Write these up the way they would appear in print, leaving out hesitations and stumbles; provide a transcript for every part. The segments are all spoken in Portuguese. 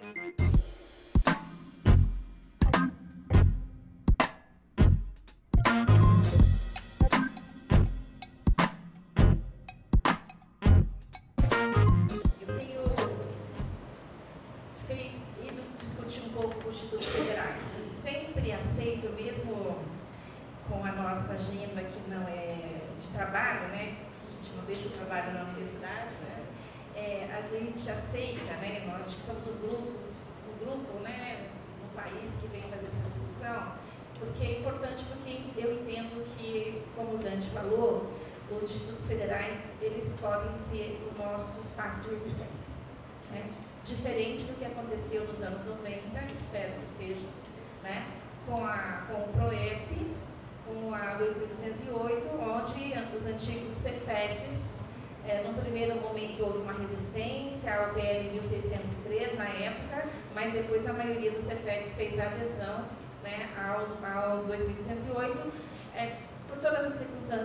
Com a nossa agenda que não é de trabalho, né? A gente não deixa o trabalho na universidade, né? A gente aceita, né? Nós que somos um grupo, né? No país que vem fazer essa discussão, porque é importante, porque eu entendo que, como o Dante falou, os institutos federais, eles podem ser o nosso espaço de resistência, né? Diferente do que aconteceu nos anos 90, espero que seja, né? Com o PROEP, com a 2208, onde os antigos Cefetes, no primeiro momento houve uma resistência ao PL 1603 na época, mas depois a maioria dos Cefetes fez a adesão, né, ao 2208, por todas as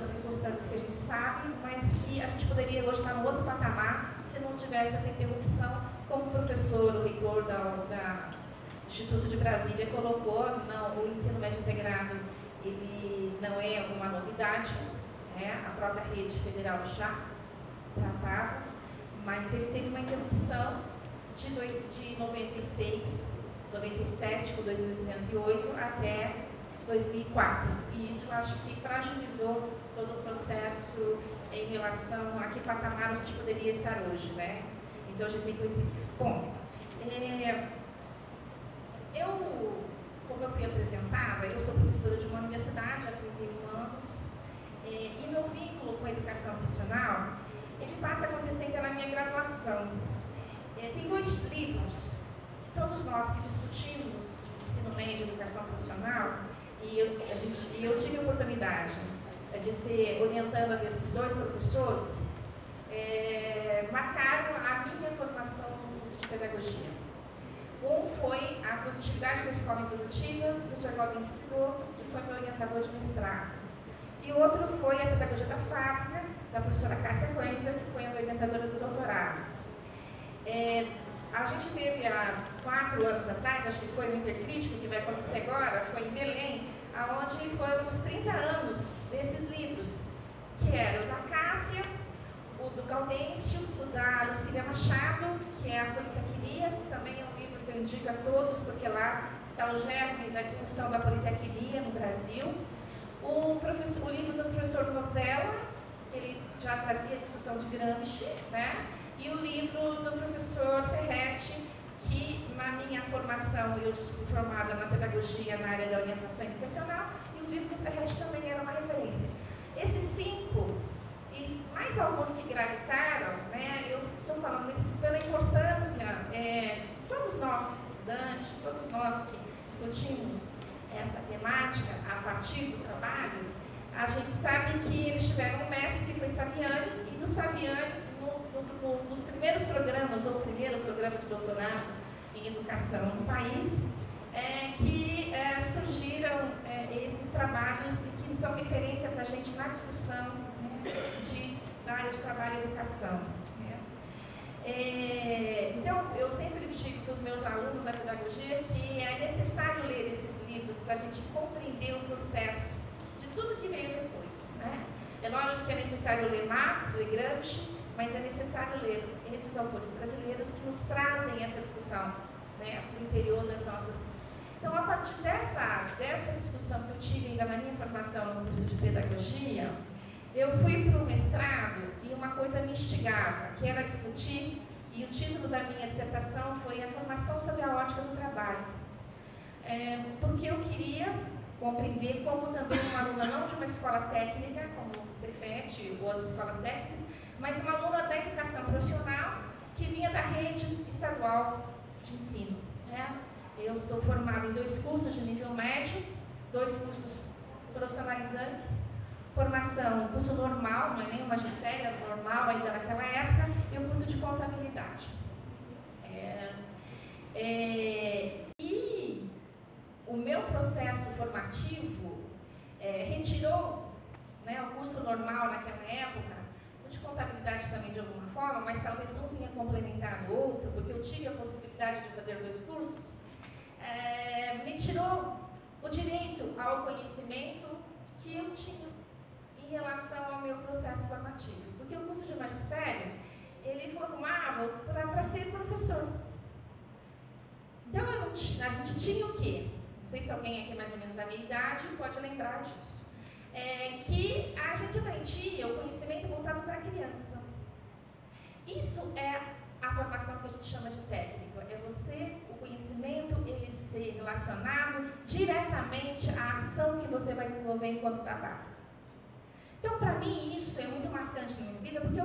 circunstâncias que a gente sabe, mas que a gente poderia hoje estar no outro patamar se não tivesse essa interrupção, como o professor, o reitor do Instituto de Brasília colocou. Não, o ensino médio integrado ele não é uma novidade, né? A própria rede federal já tratava, mas ele teve uma interrupção de 96, 97, com 2208 até 2004, e isso acho que fragilizou todo o processo em relação a que patamar a gente poderia estar hoje, né? Então a gente tem que conhecer. Bom, como eu fui apresentada, eu sou professora de uma universidade há 31 anos, e meu vínculo com a educação profissional, ele passa a acontecer ainda na minha graduação. Tem dois livros que todos nós que discutimos ensino médio e educação profissional, e eu tive a oportunidade de ser orientanda desses dois professores, marcaram a minha formação no curso de pedagogia. Um foi a produtividade da escola improdutiva, do professor Gaudêncio Piloto, que foi meu orientador de mestrado. E outro foi a pedagogia da fábrica, da professora Cássia Klenzer, que foi a minha orientadora do doutorado. A gente teve há 4 anos atrás, acho que foi no Intercrítico, que vai acontecer agora, foi em Belém, onde foram os 30 anos desses livros, que era o da Cássia, o do Gaudêncio, o da Lucília Machado, que é a Politequilia, também é um livro que eu indico a todos, porque lá está o germe da discussão da politequilia no Brasil. O livro do professor Rosella, que ele já trazia a discussão de Gramsci, né? E o livro do professor Ferretti, que na minha formação, eu fui formada na pedagogia na área da orientação educacional, e o livro do Ferretti também era uma referência. Esses 5, e mais alguns que gravitaram, né, eu estou falando isso pela importância, todos nós, Dante, todos nós que discutimos essa temática a partir do trabalho, a gente sabe que eles tiveram um mestre que foi Saviani, e do Saviani, nos primeiros programas, ou o primeiro programa de doutorado em educação no país, que surgiram esses trabalhos e que são referência para a gente na discussão, né, da área de trabalho e educação. Né? Então, eu sempre digo para os meus alunos da pedagogia que é necessário ler esses livros para a gente compreender o processo de tudo que veio depois. Né? É lógico que é necessário ler Marx, ler Gramsci, mas é necessário ler esses autores brasileiros que nos trazem essa discussão, né, para o interior das nossas... Então, a partir dessa discussão que eu tive ainda na minha formação no curso de pedagogia, eu fui para o mestrado e uma coisa me instigava, que era discutir, e o título da minha dissertação foi a formação sobre a ótica do trabalho. Porque eu queria compreender como também uma aluna não de uma escola técnica, como o Cefet ou as escolas técnicas, mas uma aluna da educação profissional que vinha da rede estadual de ensino. Né? Eu sou formada em 2 cursos de nível médio, 2 cursos profissionalizantes, formação, curso normal, não é nem o magistério, era normal ainda naquela época, e o curso de contabilidade. E o meu processo formativo retirou, né, o curso normal naquela época, de contabilidade também de alguma forma, mas talvez um tenha complementar no outro, porque eu tive a possibilidade de fazer 2 cursos, me tirou o direito ao conhecimento que eu tinha em relação ao meu processo formativo. Porque o curso de magistério, ele formava para ser professor. Então, a gente tinha o quê? Não sei se alguém aqui mais ou menos da minha idade pode lembrar disso. Que a gente aprendia o conhecimento voltado para a criança. Isso é a formação que a gente chama de técnico. É o conhecimento, ele ser relacionado diretamente à ação que você vai desenvolver enquanto trabalho. Então, para mim, isso é muito marcante na minha vida, porque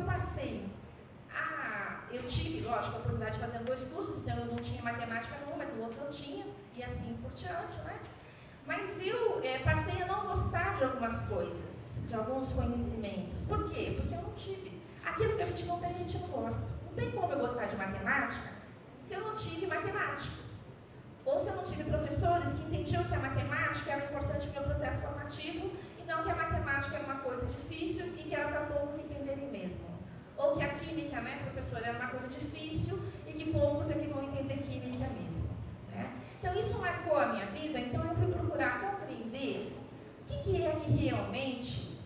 eu tive, lógico, a oportunidade de fazer 2 cursos, então eu não tinha matemática nenhuma, mas no outro eu tinha, e assim por diante, né? Mas eu passei a não gostar de algumas coisas, de alguns conhecimentos. Por quê? Porque eu não tive. Aquilo que a gente não tem, a gente não gosta. Não tem como eu gostar de matemática se eu não tive matemática. Ou se eu não tive professores que entendiam que a matemática era importante para o meu processo formativo e não que a matemática era uma coisa difícil e que era para poucos entenderem mesmo. Ou que a química, né, professora, era uma coisa difícil e que poucos é que vão entender química mesmo. Né? Então, isso marcou a minha vida, então eu fui procurar compreender o que é que realmente,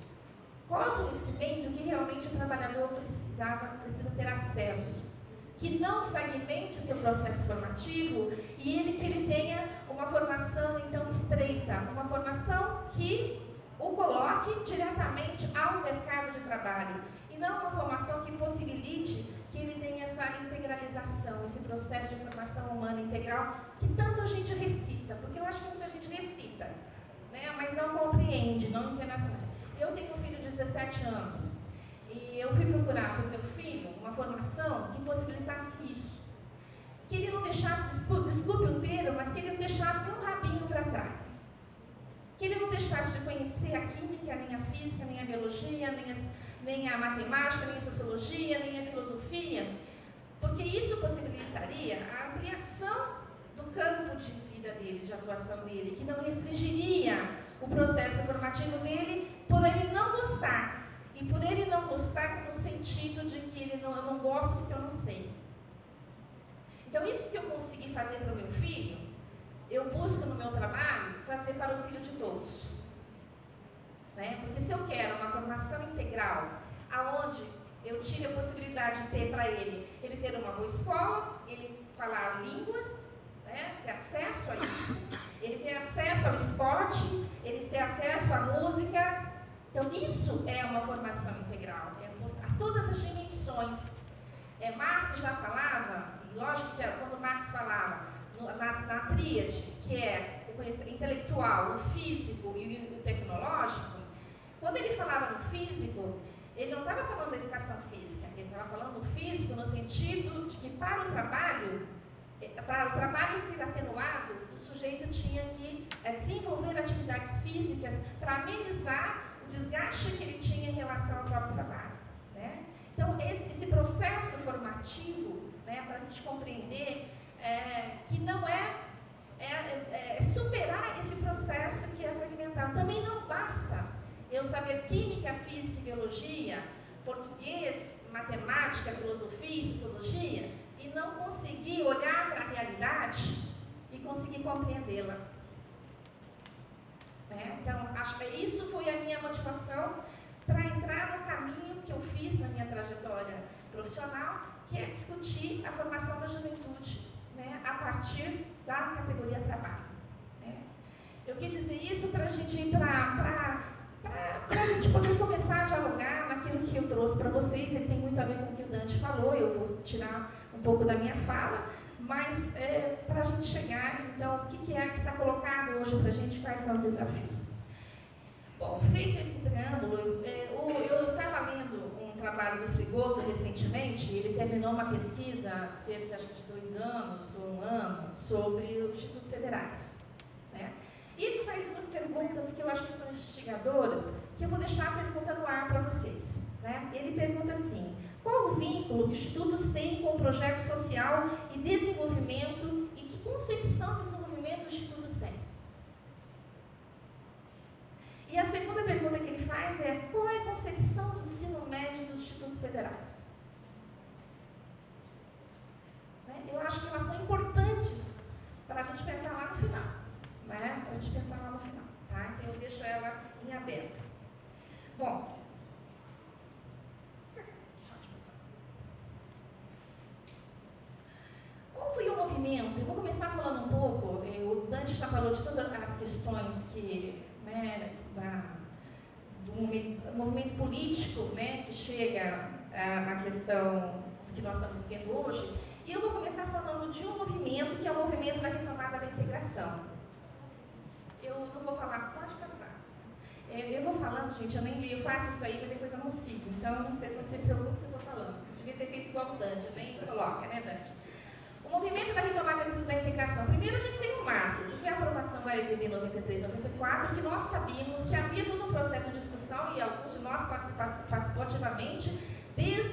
qual é o conhecimento que realmente o trabalhador precisa ter acesso. Que não fragmente o seu processo formativo e que ele tenha uma formação, então, estreita, uma formação que o coloque diretamente ao mercado de trabalho e não uma formação que possibilite que ele tenha essa integralização, esse processo de formação humana integral que tanto a gente recita, porque eu acho que muita gente recita, né, mas não compreende, não internacionaliza. Eu tenho um filho de 17 anos e eu fui procurar para o meu filho uma formação que possibilitasse isso, que ele não deixasse, desculpe o termo, mas que ele não deixasse nem um rabinho para trás. Que ele não deixasse de conhecer a química, nem a física, nem a biologia, nem a matemática, nem a sociologia, nem a filosofia, porque isso possibilitaria a ampliação do campo de vida dele, de atuação dele, que não restringiria o processo formativo dele por ele não gostar. E por ele não gostar no sentido de que eu não gosto porque eu não sei. Então, isso que eu consegui fazer para o meu filho, eu busco no meu trabalho fazer para o filho de todos. Né? Porque se eu quero uma formação integral, aonde eu tive a possibilidade de ter para ele ter uma boa escola, ele falar línguas, né? Ter acesso a isso, ele ter acesso ao esporte, ele ter acesso à música. Então, isso é uma formação integral, a todas as dimensões. Marx já falava, e lógico que quando Marx falava na tríade, que é o intelectual, o físico e o tecnológico, quando ele falava no físico, ele não estava falando da educação física, ele estava falando no físico no sentido de que para o trabalho ser atenuado, o sujeito tinha que desenvolver atividades físicas para amenizar o desgaste que ele tinha em relação ao próprio trabalho. Né? Então, esse processo formativo, né, para a gente compreender que não é superar esse processo que é fragmentado. Também não basta eu saber química, física e biologia, português, matemática, filosofia e sociologia, e não conseguir olhar para a realidade e conseguir compreendê-la. Então, acho que isso foi a minha motivação para entrar no caminho que eu fiz na minha trajetória profissional, que é discutir a formação da juventude, né, a partir da categoria trabalho. Né. Eu quis dizer isso para a gente ir para a gente poder começar a dialogar naquilo que eu trouxe para vocês. Ele tem muito a ver com o que o Dante falou, eu vou tirar um pouco da minha fala, mas para a gente chegar, então, o que é que está colocado hoje para a gente, quais são os desafios. Bom, feito esse preâmbulo, eu estava lendo um trabalho do Frigoto recentemente, ele terminou uma pesquisa há cerca acho que de 2 anos ou 1 ano sobre os institutos federais. Né? E ele faz umas perguntas que eu acho que são instigadoras, que eu vou deixar a pergunta no ar para vocês. Né? Ele pergunta assim: qual o vínculo que os institutos têm com o projeto social e desenvolvimento e que concepção de desenvolvimento os institutos têm? E a segunda pergunta que ele faz é: qual é a concepção do ensino médio dos institutos federais? movimento, eu vou começar falando um pouco, o Dante já falou de todas as questões que, né, do movimento político, né, que chega à questão que nós estamos vivendo hoje, e eu vou começar falando de um movimento que é o movimento da retomada da integração. Eu não vou falar, pode passar. Eu vou falando, gente, eu nem li, eu faço isso aí, mas depois eu não sigo, então vocês não se preocupem que eu estou falando. Eu devia ter feito igual o Dante, nem coloca, né, Dante? O movimento da retomada da integração. Primeiro, a gente tem um marco, que foi a aprovação da LDB 93/94, que nós sabíamos que havia todo um processo de discussão, e alguns de nós participou ativamente, desde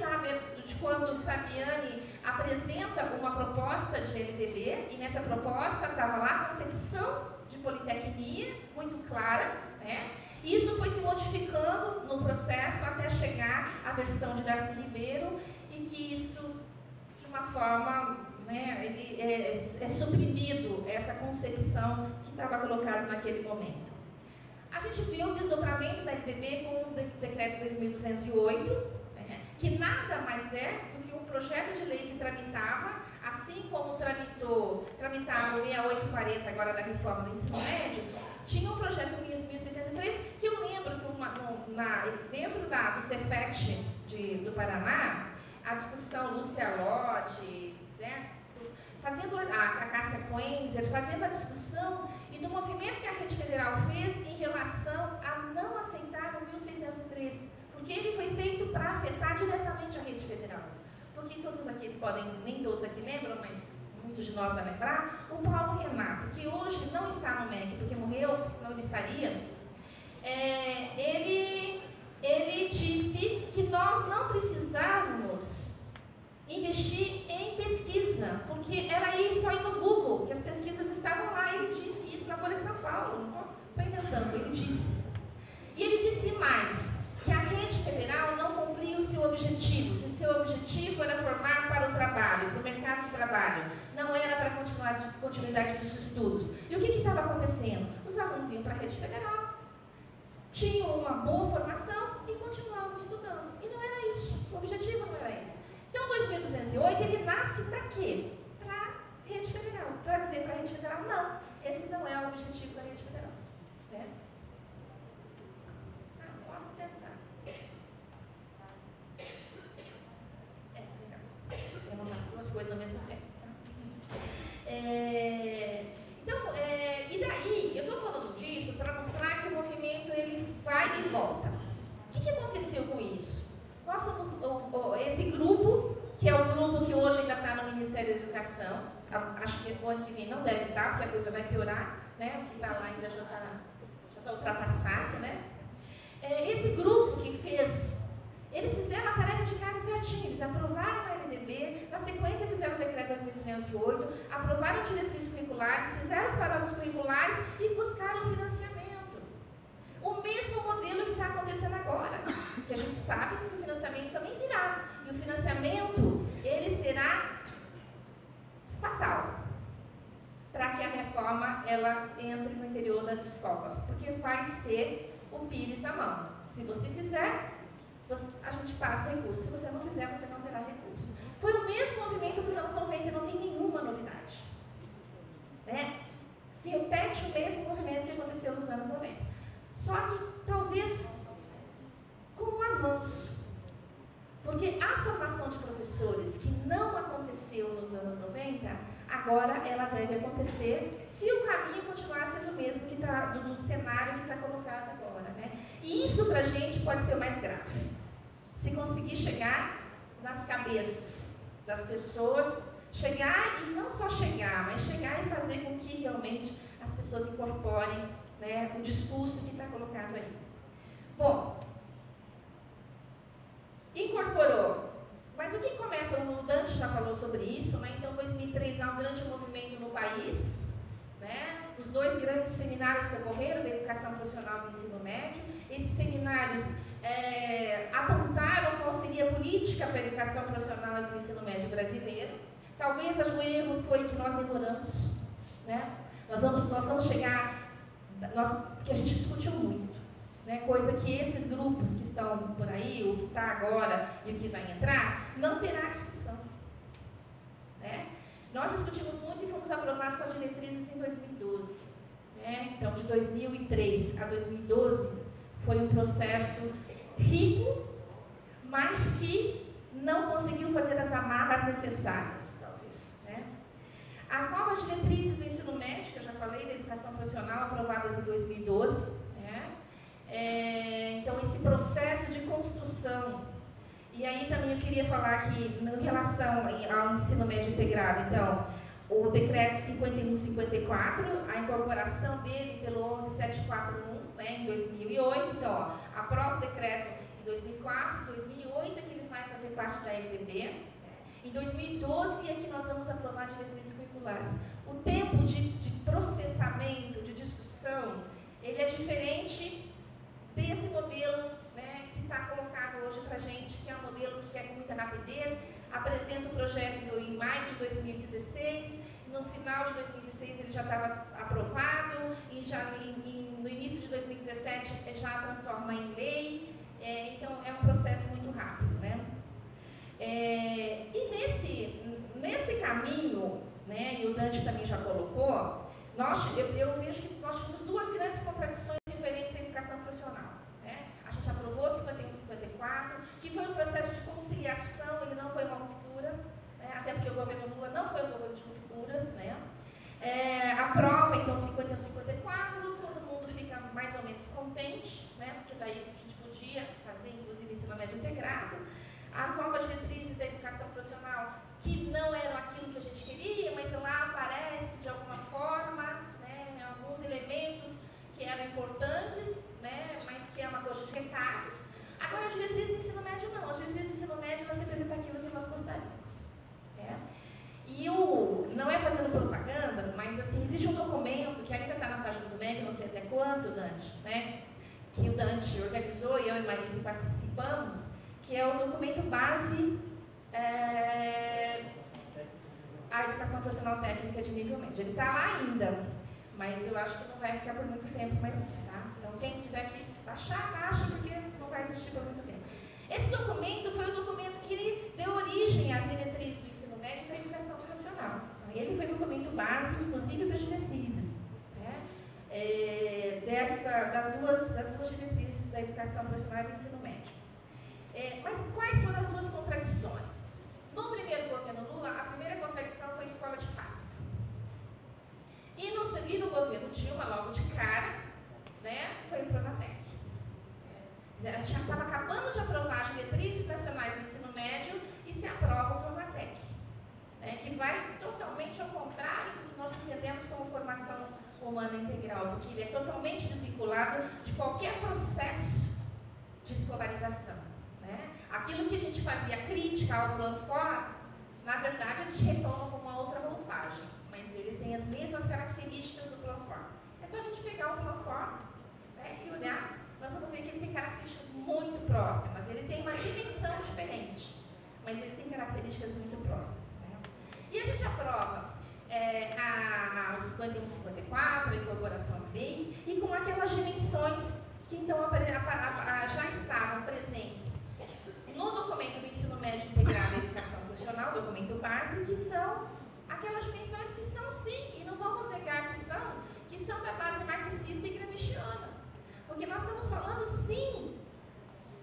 quando o Saviani apresenta uma proposta de LDB, e nessa proposta estava lá a concepção de politecnia, muito clara, né? Isso foi se modificando no processo até chegar à versão de Darcy Ribeiro, e que isso, de uma forma, né, é suprimido essa concepção que estava colocada naquele momento. A gente viu o desdobramento da LDB com o decreto 2208, né, que nada mais é do que um projeto de lei que tramitava, assim como tramitava o 6840 agora da reforma do ensino médio, tinha um projeto 1603, que eu lembro que dentro do Cefet do Paraná, a discussão Lúcia Lodge, né, fazendo a Cássia Coenzer, fazendo a discussão e do movimento que a Rede Federal fez em relação a não aceitar o 1603, porque ele foi feito para afetar diretamente a Rede Federal. Porque todos aqui nem todos aqui lembram, mas muitos de nós vão lembrar, o Paulo Renato, que hoje não está no MEC, porque morreu, senão ele estaria, ele disse que nós não precisávamos investir em pesquisa, porque era só ir no Google, que as pesquisas estavam lá. Ele disse isso na Folha de São Paulo, não estou inventando, ele disse. E ele disse mais, que a Rede Federal não cumpria o seu objetivo, que o seu objetivo era formar para o trabalho, para o mercado de trabalho, não era para a continuidade dos estudos. E o que estava acontecendo? Os alunos iam para a Rede Federal, tinham uma boa formação e continuavam estudando. E não era isso, o objetivo não era esse. Então, 2208, ele nasce para quê? Para a Rede Federal. Para dizer para a Rede Federal, não, esse não é o objetivo da Rede Federal. Né? Posso tentar. Legal. Eu não faço duas coisas ao mesmo tempo. Tá? E daí, eu estou falando disso para mostrar que o movimento ele vai e volta. O que aconteceu com isso? Nós somos esse grupo, que é o grupo que hoje ainda está no Ministério da Educação. Acho que o ano que vem não deve estar, porque a coisa vai piorar, né? O que está lá ainda já está ultrapassado, né? Esse grupo que eles fizeram a tarefa de casa certinho, eles aprovaram a LDB, na sequência fizeram o decreto 2208, aprovaram diretrizes curriculares, fizeram os parâmetros curriculares e buscaram financiamento. O mesmo modelo que está acontecendo agora, que a gente sabe que o financiamento também virá. E o financiamento, ele será fatal para que a reforma ela entre no interior das escolas, porque vai ser o Pires na mão. Se você fizer, a gente passa o recurso. Se você não fizer, você não terá recurso. Foi o mesmo movimento dos anos 90 e não tem nenhuma novidade. Né? Se repete o mesmo movimento que aconteceu nos anos 90. Só que, talvez, com um avanço. Porque a formação de professores que não aconteceu nos anos 90, agora ela deve acontecer se o caminho continuar sendo o mesmo que tá, do cenário que está colocado agora. Né? E isso, para a gente, pode ser o mais grave. Se conseguir chegar nas cabeças das pessoas, chegar e não só chegar, mas chegar e fazer com que realmente as pessoas incorporem, né, o discurso que está colocado aí. Bom, incorporou. Mas o que começa, o Dante já falou sobre isso, né? Então 2003 há um grande movimento no país, né? Os dois grandes seminários que ocorreram, da educação profissional e do ensino médio. Esses seminários apontaram qual seria a política para a educação profissional e para o ensino médio brasileiro. Talvez o erro foi que nós demoramos, né? Nós vamos chegar, que a gente discutiu muito, né? Coisa que esses grupos que estão por aí, o que está agora e o que vai entrar, não terá discussão. Né? Nós discutimos muito e fomos aprovar só diretrizes em 2012. Né? Então, de 2003 a 2012, foi um processo rico, mas que não conseguiu fazer as amarras necessárias, talvez. Né? As novas diretrizes do ensino médio, que eu já falei, da educação profissional, aprovadas em 2012. Né? Então, esse processo de construção. E aí também eu queria falar que, em relação ao ensino médio integrado, então, o decreto 5154, a incorporação dele pelo 11741, né, em 2008, então, ó, aprova o decreto em 2004, 2008 é que ele vai fazer parte da MDB, em 2012 é que nós vamos aprovar diretrizes curriculares. O tempo de processamento, de discussão, ele é diferente desse modelo, né, que está colocado hoje para a gente, que é um modelo que quer com muita rapidez, apresenta o projeto em maio de 2016, no final de 2016 ele já estava aprovado, e no início de 2017 já transforma em lei, então é um processo muito rápido. Né? E nesse caminho, né, e o Dante também já colocou, eu vejo que nós temos duas grandes contradições referentes à educação profissional. Né? A gente aprovou 5154, que foi um processo de conciliação, ele não foi uma ruptura, né? Até porque o governo Lula não foi um governo de rupturas. Né? Aprova então 5154, todo mundo fica mais ou menos contente, né? Porque daí a gente podia fazer inclusive ensino médio integrado. As novas diretrizes da educação profissional, que não eram aquilo que a gente queria, mas lá aparece de alguma forma, né, alguns elementos que eram importantes, né, mas que é uma coisa de retalhos. Agora, as diretrizes do ensino médio não. As diretrizes do ensino médio elas representam aquilo que nós gostaríamos. Né? E não é fazendo propaganda, mas assim, existe um documento que ainda está na página do MEC, não sei até quanto, Dante, né, que o Dante organizou e eu e Marise participamos, que é o documento base a educação profissional técnica de nível médio. Ele está lá ainda, mas eu acho que não vai ficar por muito tempo mais não, tá? Então, quem tiver que baixar, baixa, porque não vai existir por muito tempo. Esse documento foi o documento que deu origem às diretrizes do ensino médio e da educação profissional. Então, ele foi o documento base, inclusive, para as diretrizes. Né? Das duas diretrizes da educação profissional e do ensino médio. Mas quais foram as duas contradições? No primeiro governo Lula, a primeira contradição foi a escola de fábrica. E no governo Dilma, logo de cara, né, foi o Pronatec. A gente já estava acabando de aprovar as diretrizes nacionais do ensino médio e se aprova o Pronatec, né, que vai totalmente ao contrário do que nós entendemos como formação humana integral, porque ele é totalmente desvinculado de qualquer processo de escolarização. Né? Aquilo que a gente fazia crítica ao Planfor, na verdade a gente retoma com uma outra roupagem, mas ele tem as mesmas características do Planfor. É só a gente pegar o Planfor, né, e olhar, nós vamos ver que ele tem características muito próximas, ele tem uma dimensão diferente, mas ele tem características muito próximas. Né? E a gente aprova o 5154, a incorporação da lei, e com aquelas dimensões que então já estavam presentes no documento do ensino médio integrado à educação profissional, documento base, que são aquelas dimensões que são sim, e não vamos negar que são da base marxista e gramsciana. Porque nós estamos falando sim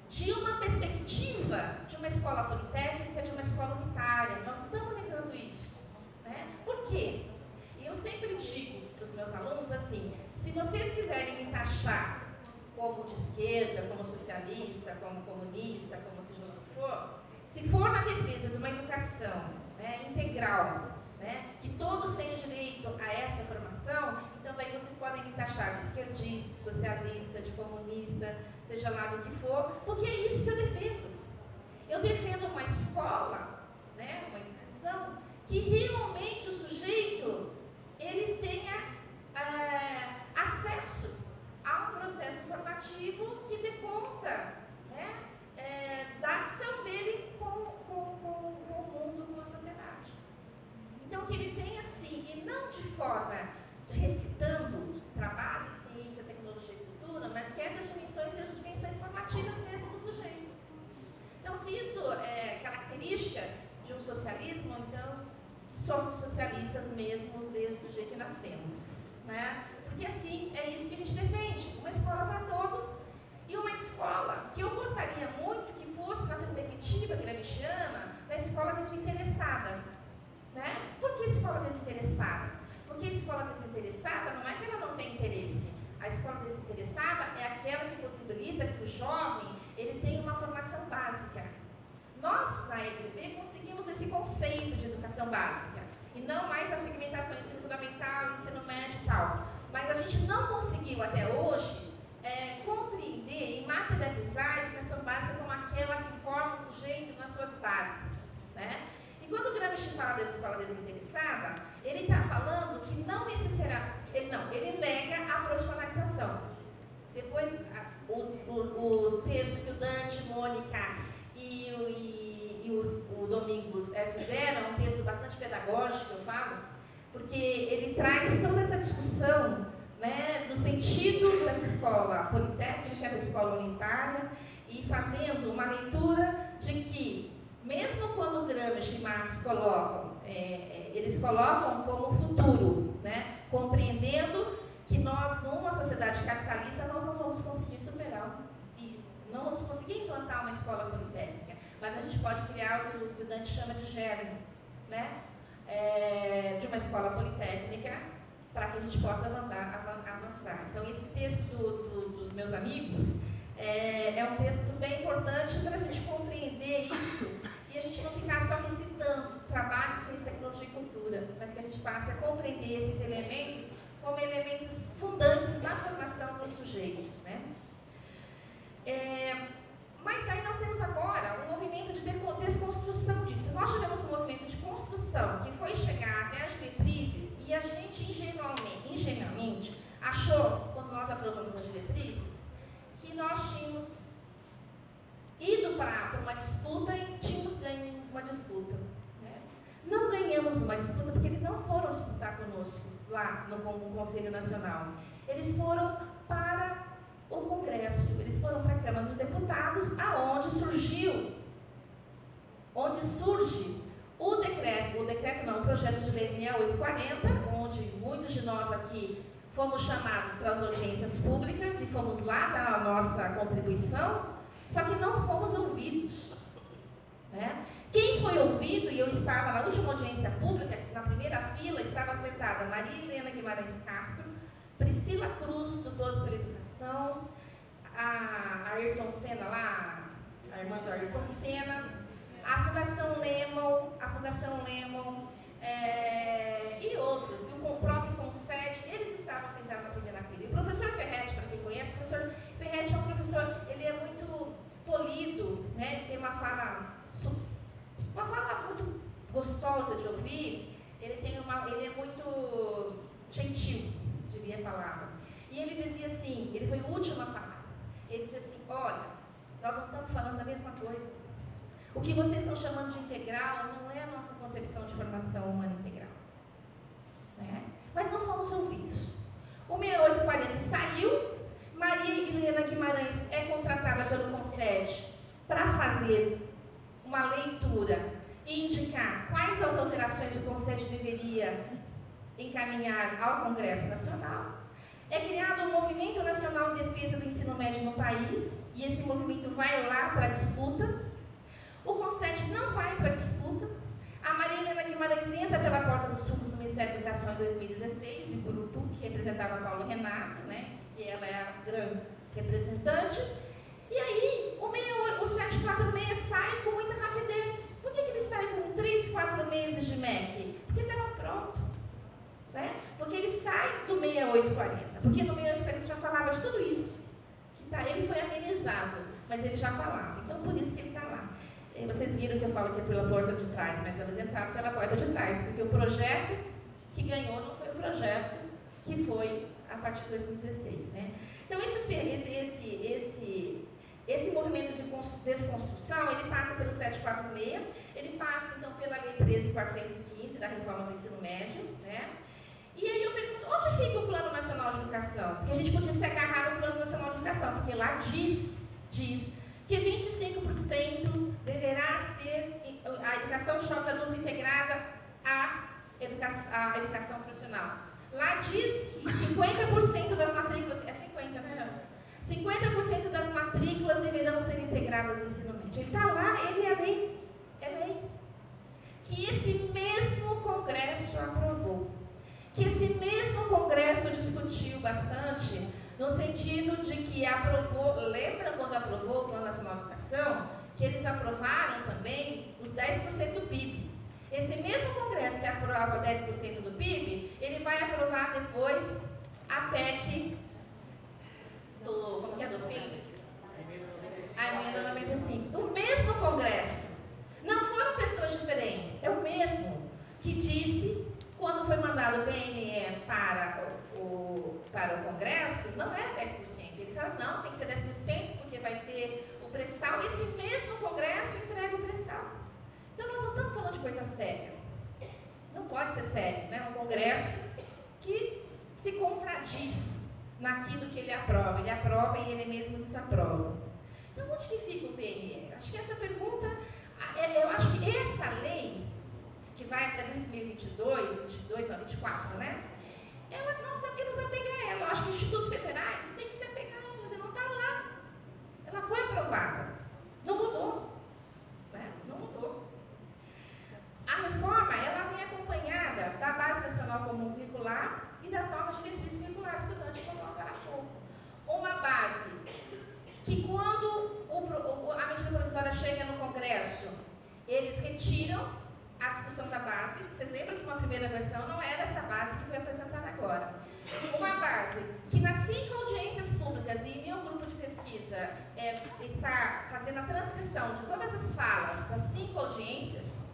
de uma perspectiva de uma escola politécnica, de uma escola unitária. Nós não estamos negando isso. Né? Por quê? E eu sempre digo para os meus alunos assim, se vocês quiserem me taxar como de esquerda, como socialista, como comunista, como seja o que for, se for na defesa de uma educação, né, integral, né, que todos têm direito a essa formação, então daí vocês podem me taxar de esquerdista, de socialista, de comunista, seja lá do que for, porque é isso que eu defendo. Eu defendo uma escola, né, uma educação, que realmente o sujeito ele tenha acesso a um processo formativo que dê conta, né, da ação dele com o mundo, com a sociedade. Então, que ele tenha sim, e não de forma recitando trabalho, ciência, tecnologia e cultura, mas que essas dimensões sejam dimensões formativas mesmo do sujeito. Então, se isso é característica de um socialismo, então somos socialistas mesmo desde o dia que nascemos, né? Porque assim, é isso que a gente defende, uma escola para todos e uma escola que eu gostaria muito que fosse na perspectiva gramsciana da escola desinteressada, né? Por que escola desinteressada? Porque a escola desinteressada não é que ela não tem interesse. A escola desinteressada é aquela que possibilita que o jovem ele tenha uma formação básica. Nós, na EBB, conseguimos esse conceito de educação básica, e não mais a fragmentação ensino fundamental, ensino médio e tal. Mas a gente não conseguiu até hoje compreender e materializar a educação básica como aquela que forma o sujeito nas suas bases, né? E quando o Gramsci fala da escola desinteressada, ele está falando que não necessariamente, ele nega a profissionalização. Depois, o texto que o Dante, Mônica e o Domingos fizeram, um texto bastante pedagógico, eu falo, porque ele traz toda essa discussão, né, do sentido da escola politécnica, da escola unitária, e fazendo uma leitura de que, mesmo quando Gramsci e Marx colocam, eles colocam como futuro, né, compreendendo que nós, numa sociedade capitalista, nós não vamos conseguir superar e não vamos conseguir implantar uma escola politécnica, mas a gente pode criar o que o Dante chama de germe, né, de uma escola politécnica, para que a gente possa avançar. Então, esse texto dos meus amigos é um texto bem importante para a gente compreender isso e a gente não ficar só recitando trabalho, ciência, tecnologia e cultura, mas que a gente passe a compreender esses elementos como elementos fundantes na formação dos sujeitos, né? Mas aí nós temos agora um movimento de desconstrução disso. Nós tivemos um movimento de construção que foi chegar até as diretrizes e a gente ingenuamente achou, quando nós aprovamos as diretrizes, que nós tínhamos ido para uma disputa e tínhamos ganho uma disputa, né? Não ganhamos uma disputa porque eles não foram disputar conosco lá no Conselho Nacional. Eles foram para o Congresso, eles foram para a Câmara dos Deputados, onde surge o projeto de lei 6840, onde muitos de nós aqui fomos chamados para as audiências públicas e fomos lá dar a nossa contribuição, só que não fomos ouvidos, né? Quem foi ouvido, e eu estava na última audiência pública, na primeira fila, estava sentada Maria Helena Guimarães Castro, Priscila Cruz, do 12 pela Educação, a Ayrton Senna lá, a irmã do Ayrton Senna, a Fundação Lemon, e outros, e o próprio Concede, eles estavam sentados na primeira fila. E o professor Ferretti, para quem conhece, o professor Ferretti é um professor, ele é muito polido, né? Ele tem uma fala muito gostosa de ouvir, ele é muito gentil, diria a palavra. E ele dizia assim, ele foi o último a falar, ele dizia assim, olha, nós não estamos falando da mesma coisa. O que vocês estão chamando de integral não é a nossa concepção de formação humana integral, né? Mas não fomos ouvidos. O 6840 saiu, Maria Helena Guimarães é contratada pelo Concede para fazer uma leitura e indicar quais as alterações o Concede deveria encaminhar ao Congresso Nacional. É criado um movimento nacional em defesa do ensino médio no país, e esse movimento vai lá para a disputa. O Concede não vai para a disputa. A Maria Helena Guimarães entra pela porta dos fundos do Ministério da Educação em 2016, o grupo que representava Paulo Renato, né, que ela é a grande representante. E aí, o 746 sai com muita rapidez. Por que ele sai com 3, 4 meses de MEC? Porque estava pronto, né? Porque ele sai do 6840. Porque no 6840 já falava de tudo isso. Ele foi amenizado, mas ele já falava. Então, por isso que ele está lá. Vocês viram que eu falo que é pela porta de trás, mas elas entraram pela porta de trás, porque o projeto que ganhou não foi o projeto que foi a partir de 2016, né? Então, esse movimento de desconstrução, ele passa pelo 746, ele passa, então, pela Lei 13.415, da reforma do ensino médio, né? E aí eu pergunto, onde fica o Plano Nacional de Educação? Porque a gente podia se agarrar no Plano Nacional de Educação, porque lá diz que 25% deverá ser a educação de jovens adultos integrada a educação profissional. Lá diz que 50% das matrículas, é 50, né? 50% das matrículas deverão ser integradas ao ensino médio. Ele está lá, ele é lei. É lei. Que esse mesmo Congresso aprovou. Que esse mesmo Congresso discutiu bastante, no sentido de que aprovou, lembra quando aprovou o Plano Nacional de Educação, que eles aprovaram também os 10% do PIB. Esse mesmo Congresso que aprova 10% do PIB, ele vai aprovar depois a PEC como que é do fim? A emenda 95. O mesmo Congresso. Não foram pessoas diferentes. É o mesmo que disse, quando foi mandado o PNE para o Congresso, não era 10%. Eles falaram, não, tem que ser 10% porque vai ter o pré-sal. Esse mesmo Congresso entrega o pré-sal. Então, nós não estamos falando de coisa séria. Não pode ser sério, né? Um Congresso que se contradiz naquilo que ele aprova. Ele aprova e ele mesmo desaprova. Então, onde que fica o PNE? Acho que essa pergunta, eu acho que essa lei, que vai até 2022, 24, né? Nós temos que nos apegar a ela. Eu acho que os institutos federais têm que se apegar a ela, você não está lá. Ela foi aprovada. Não mudou. Né? Não mudou. A reforma, ela vem acompanhada da Base Nacional Comum Curricular e das novas diretrizes curriculares que o Dante falou agora há pouco. Uma base que quando a medida provisória chega no Congresso, eles retiram a discussão da base. Vocês lembram que uma primeira versão não era essa base que foi apresentada agora. Uma base que nas 5 audiências públicas e meu grupo de pesquisa está fazendo a transcrição de todas as falas das 5 audiências,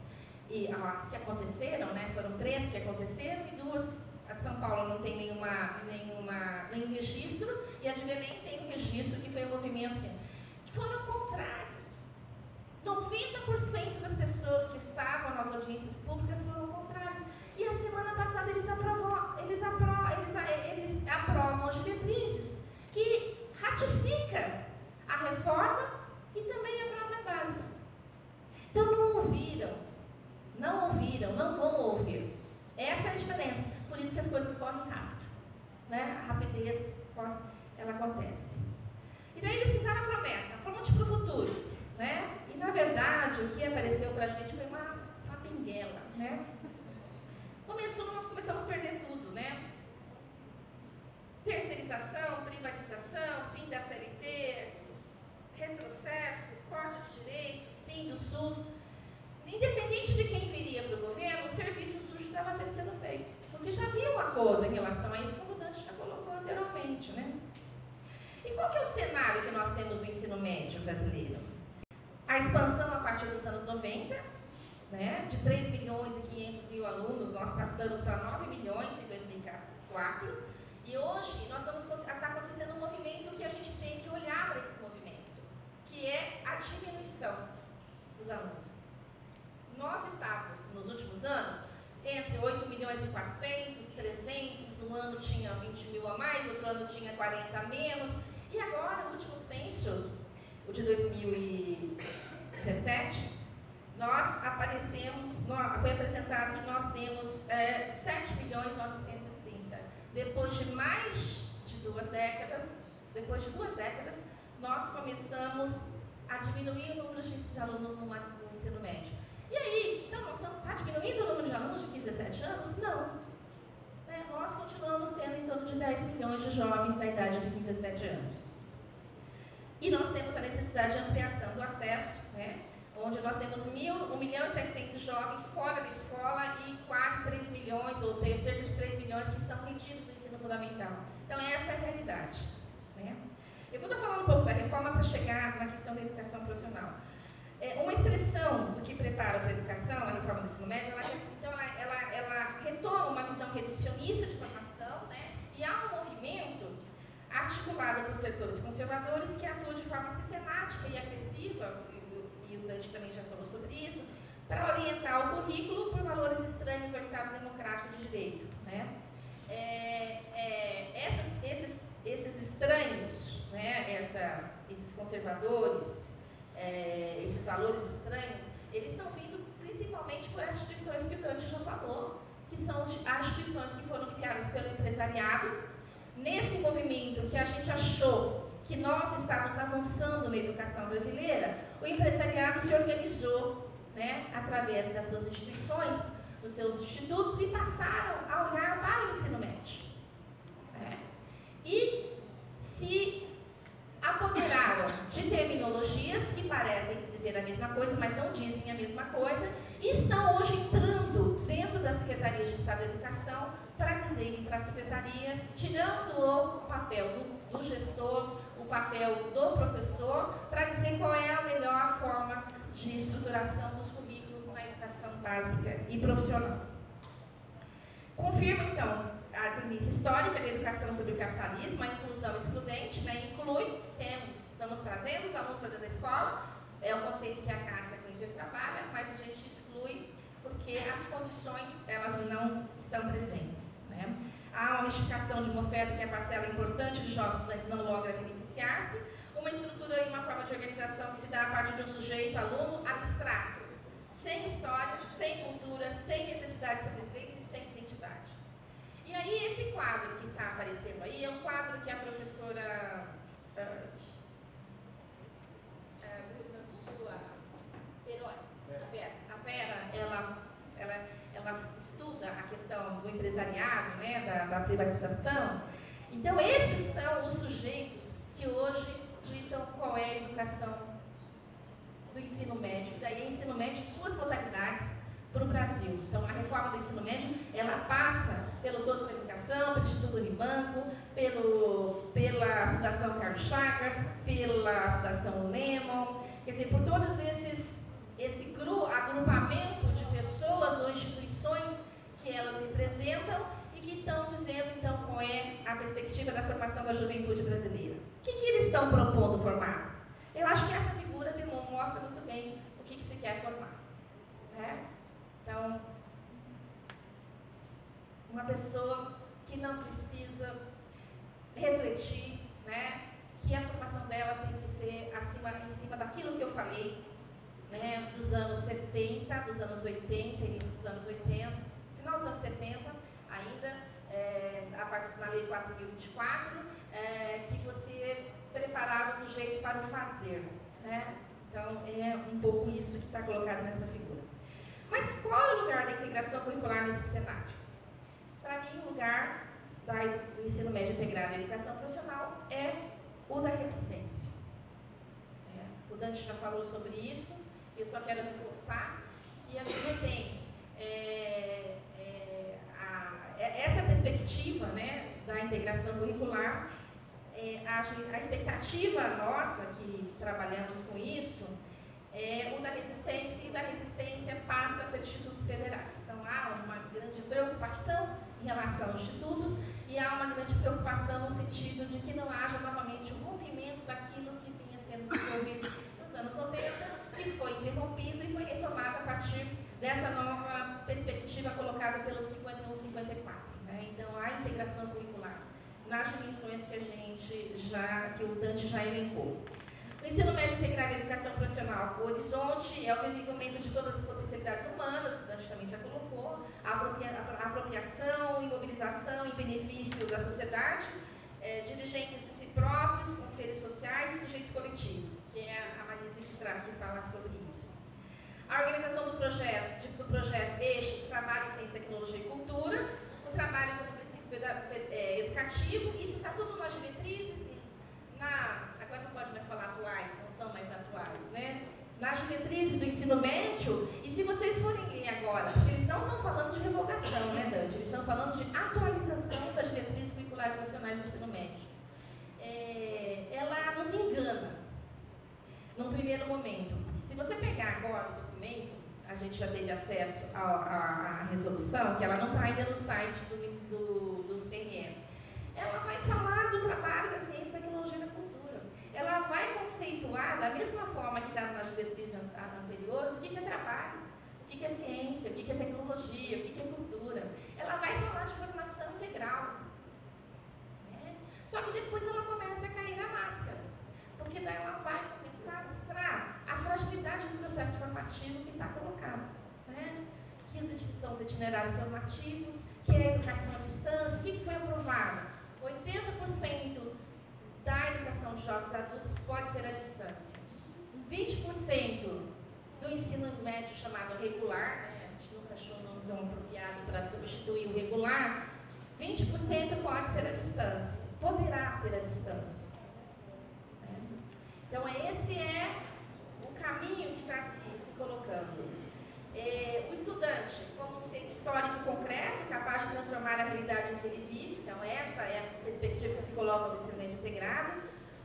e as que aconteceram, né, foram 3 que aconteceram e 2, a de São Paulo não tem nenhum registro, e a de Belém tem um registro, que foi um movimento que foram contrários. 90% das pessoas que estavam nas audiências públicas foram contrários. E a semana passada eles aprovam as diretrizes que ratifica a reforma e também a própria base. Então não ouviram, não vão ouvir. Essa é a diferença. Por isso que as coisas correm rápido. Né? A rapidez, ela acontece. E daí eles fizeram a promessa, pronto para o futuro. Né? E na verdade o que apareceu para a gente foi uma pinguela. Né? Nós começamos a perder tudo. Né? Terceirização, privatização, fim da CLT, retrocesso, corte de direitos, fim do SUS. Independente de quem viria para o governo, o serviço sujo estava sendo feito. Porque já havia um acordo em relação a isso, como o Dante já colocou anteriormente. Né? E qual que é o cenário que nós temos no ensino médio brasileiro? A expansão a partir dos anos 90, né? De 3 milhões e 500 mil alunos, nós passamos para 9 milhões em 2004. E hoje está acontecendo um movimento que a gente tem que olhar para esse movimento, que é a diminuição dos alunos. Nós estávamos, nos últimos anos, entre 8 milhões e 400, 300, um ano tinha 20 mil a mais, outro ano tinha 40 a menos, e agora, o último censo, o de 2017, foi apresentado que nós temos 7 milhões 930. Depois de mais de 2 décadas, nós começamos a diminuir o número de alunos no ensino médio. E aí, então, nós estamos diminuindo o número de alunos de 15 a 17 anos? Não. Nós continuamos tendo em torno de 10 milhões de jovens da idade de 15 a 17 anos. E nós temos a necessidade de ampliação do acesso, né? Onde nós temos 1 milhão e 700 jovens fora da escola e quase 3 milhões, ou cerca de 3 milhões que estão retidos do ensino fundamental. Então, essa é a realidade. Né? Eu vou estar falando um pouco da reforma para chegar na questão da educação profissional. Uma expressão do que prepara para a educação, a reforma do ensino médio, ela retoma uma visão reducionista de formação, né? E há um movimento articulado por setores conservadores que atuam de forma sistemática e agressiva, e o Dante também já falou sobre isso, para orientar o currículo por valores estranhos ao Estado Democrático de Direito. Né? Esses estranhos, né? Esses conservadores, esses valores estranhos, eles estão vindo principalmente por instituições que o Dante já falou, que são as instituições que foram criadas pelo empresariado. Nesse movimento que a gente achou que nós estávamos avançando na educação brasileira, o empresariado se organizou, né, através dessas instituições, dos seus institutos, e passaram a olhar para o ensino médio, né? E se apoderaram de terminologias que parecem dizer a mesma coisa, mas não dizem a mesma coisa, e estão hoje entrando dentro das secretarias de Estado da Educação para dizer para as secretarias, tirando o papel do gestor, o papel do professor, para dizer qual é a melhor forma de estruturação dos currículos na educação básica e profissional. Confirma, então, a premissa histórica da educação sobre o capitalismo, a inclusão excludente, né? Estamos trazendo os alunos para dentro da escola, é o conceito que a Cássia Klinzer trabalha, mas a gente exclui porque as condições, elas não estão presentes, né? Há uma mistificação de uma oferta que a parcela importante de jovens estudantes não logra beneficiar-se, uma estrutura e uma forma de organização que se dá a partir de um sujeito, aluno, abstrato, sem história, sem cultura, sem necessidade de sobrevivência e sem identidade. E aí esse quadro que está aparecendo aí é um quadro que a professora do Rio Grande do Sul, a Vera, ela estuda a questão do empresariado, né, da privatização. Então esses são os sujeitos que hoje ditam qual é a educação do ensino médio, e daí ensino médio e suas modalidades para o Brasil. Então, a reforma do ensino médio, ela passa pelo Todos na Educação, pelo Instituto Unibanco, pela Fundação Carlos Chagas, pela Fundação Lemon, quer dizer, por todos esse agrupamento de pessoas ou instituições que elas representam e que estão dizendo, então, qual é a perspectiva da formação da juventude brasileira. O que eles estão propondo formar? Eu acho que essa figura mostra muito bem o que se quer formar, né? Então, uma pessoa que não precisa refletir, né, que a formação dela tem que ser em cima daquilo que eu falei, né, dos anos 70, dos anos 80, início dos anos 80, final dos anos 70, ainda, a partir da Lei 4.024, que você preparava o sujeito para o fazer, né? Então, é um pouco isso que está colocado nessa figura. Mas qual é o lugar da integração curricular nesse cenário? Para mim, o lugar do ensino médio integrado à educação profissional é o da resistência. O Dante já falou sobre isso, eu só quero reforçar que a gente tem essa perspectiva, né, da integração curricular. A expectativa nossa, que trabalhamos com isso, é o da resistência, e da resistência passa pelos institutos federais. Então, há uma grande preocupação em relação aos institutos e há uma grande preocupação no sentido de que não haja novamente o rompimento daquilo que vinha sendo desenvolvido nos anos 90, que foi interrompido e foi retomado a partir dessa nova perspectiva colocada pelos 51 e 54. Né? Então, a integração curricular nas dimensões que o Dante já elencou. O ensino médio integrado à educação profissional, o horizonte é o desenvolvimento de todas as potencialidades humanas, o Dante também já colocou, a apropriação e mobilização em benefício da sociedade, dirigentes de si próprios, conselhos sociais, sujeitos coletivos, que é a Marisa que fala sobre isso. A organização do projeto Eixos, Trabalho, Ciência, Tecnologia e Cultura, o trabalho como princípio educativo, isso está tudo nas diretrizes, agora não pode mais falar atuais, não são mais atuais, né? Nas diretrizes do ensino médio, e se vocês forem ler agora, porque eles não estão falando de revogação, né, Dante? Eles estão falando de atualização das diretrizes curriculares nacionais do ensino médio. Ela nos engana, num primeiro momento. Se você pegar agora o documento, a gente já teve acesso à resolução, que ela não está ainda no site do CNE. Ela vai falar do trabalho da ciência, tecnologia e da cultura. Ela vai conceituar, da mesma forma que estava nas diretrizes anteriores, o que é trabalho, o que é ciência, o que é tecnologia, o que é cultura. Ela vai falar de formação integral. Né? Só que depois ela começa a cair na máscara, porque daí ela vai começar a mostrar a fragilidade do processo formativo que está colocado. né? Que são os itinerários formativos, que é a educação à distância. O que foi aprovado? 80% da educação de jovens adultos pode ser à distância. 20% do ensino médio chamado regular, né? A gente nunca achou um nome tão apropriado para substituir o regular, 20% pode ser à distância, poderá ser à distância. Então, esse é o caminho que está se colocando. O estudante, como um ser histórico concreto, capaz de transformar a realidade em que ele vive, então esta é a perspectiva que se coloca no ensino médio integrado.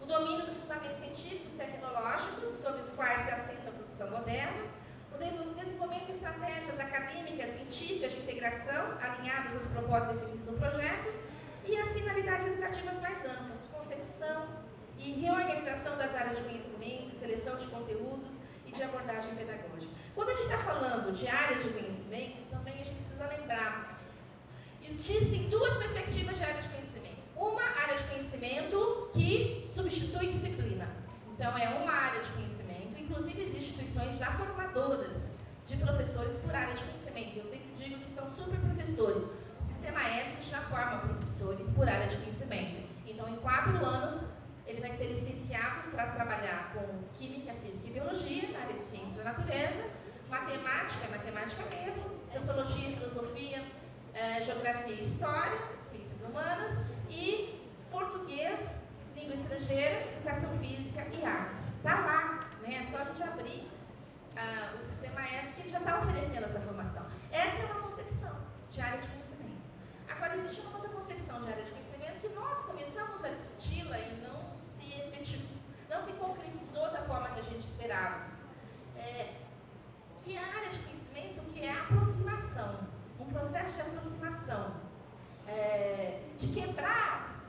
O domínio dos fundamentos científicos e tecnológicos, sobre os quais se assenta a produção moderna. O desenvolvimento de estratégias acadêmicas, científicas de integração, alinhadas aos propósitos definidos no projeto. E as finalidades educativas mais amplas, concepção e reorganização das áreas de conhecimento, seleção de conteúdos e de abordagem pedagógica. Quando a gente está falando de áreas de conhecimento, também a gente precisa lembrar, existem duas perspectivas de área de conhecimento. Uma área de conhecimento que substitui disciplina. Então, é uma área de conhecimento, inclusive existem instituições já formadoras de professores por área de conhecimento. Eu sempre digo que são super professores. O Sistema S já forma professores por área de conhecimento. Então, em 4 anos, ele vai ser licenciado para trabalhar com Química, Física e Biologia, na área de Ciência da Natureza, matemática mesmo, Sociologia, Filosofia, Geografia e História, Ciências Humanas, e Português, Língua Estrangeira, Educação Física e Artes. Está lá, né? É só a gente abrir o Sistema S que ele já está oferecendo essa formação. Essa é uma concepção de área de conhecimento. Agora, existe uma outra concepção de área de conhecimento que nós começamos a discuti-la e não se efetivou, não se concretizou da forma que a gente esperava. Que é a área de conhecimento, que é a aproximação, um processo de aproximação, de quebrar